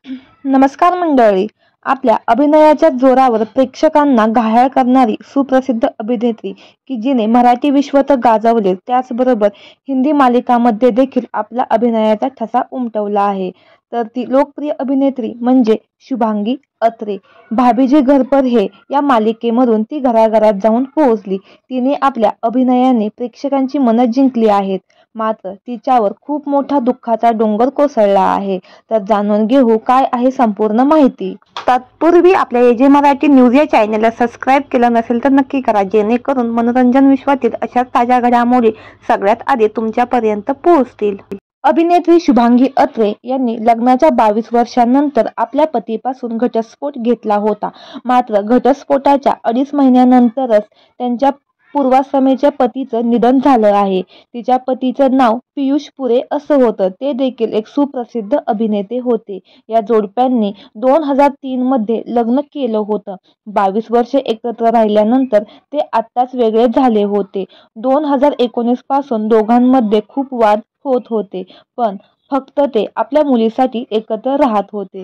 नमस्कार मंडळी. आपल्या अभिनयाच्या जोरावर प्रेक्षकांना घायाळ करणारी सुप्रसिद्ध अभिनेत्री की जिने मराठी विश्व तर गाजवले, त्याचबरोबर हिंदी मालिकांमध्ये देखील आपला अभिनयाचा ठसा उमटवला आहे, तर ती लोकप्रिय अभिनेत्री म्हणजे शुभांगी अत्रे. भाभीजी घर पर है या मालिकेमधून ती घराघरात जाऊन पोहोचली. तिने आपल्या अभिनयाने प्रेक्षकांची मनं जिंकली आहेत. मात्र तिच्यावर खूप मोठा दुःखाचा डोंगर कोसळला आहे. तर जाणून घेऊ काय आहे संपूर्ण माहिती. तत्पूर्वी आपल्या AJ मराठी न्यूज या चॅनलला सबस्क्राईब केलं नसेल तर नक्की करा, जेणेकरून मनोरंजन विश्वातील अशाच ताज्या घडामोडी सगळ्यात आधी तुमच्यापर्यंत पोहोचतील. अभिनेत्री शुभांगी अत्रे यांनी लग्नाच्या 22 वर्षांनंतर आपल्या पतीपासून घटस्फोट घेतला होता. मात्र घटस्फोटाच्या 2.5 महिन्यानंतरच त्यांच्या पूर्वाश्रमीच्या पतीचं निधन झालं आहे. तिच्या पतीचं नाव पियुष पुरे असं होतं. ते देखील एक सुप्रसिद्ध अभिनेते होते. या जोडप्यांनी 2003 मध्ये लग्न केलं होतं. 22 वर्षे एकत्र राहिल्यानंतर ते आत्ताच वेगळे झाले होते. 2019 पासून दोघांमध्ये खूप वाद होत होते, पण फक्त ते आपल्या मुलीसाठी एकत्र राहत होते.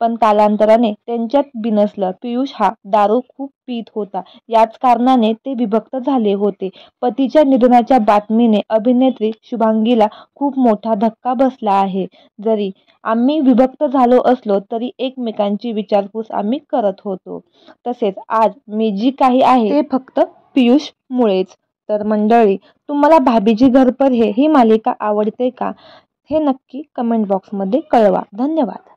पण कालांतराने त्यांच्यात बिनसलं. पियुष हा दारू खूप पीत होता. याच कारणाने ते विभक्त झाले होते. पतीच्या निधनाच्या बातमीने अभिनेत्री शुभांगीला खूप मोठा धक्का बसला आहे. जरी आम्ही विभक्त झालो असलो तरी एकमेकांची विचारपूस आम्ही करत होतो. तसेच आज मी जी काही आहे ते फक्त पियुष मुळेच. तर मंडळी, तुम्हाला भाभीजी घर पर है ही मालिका आवडते का? हे नक्की कमेंट बॉक्समध्ये कळवा. धन्यवाद.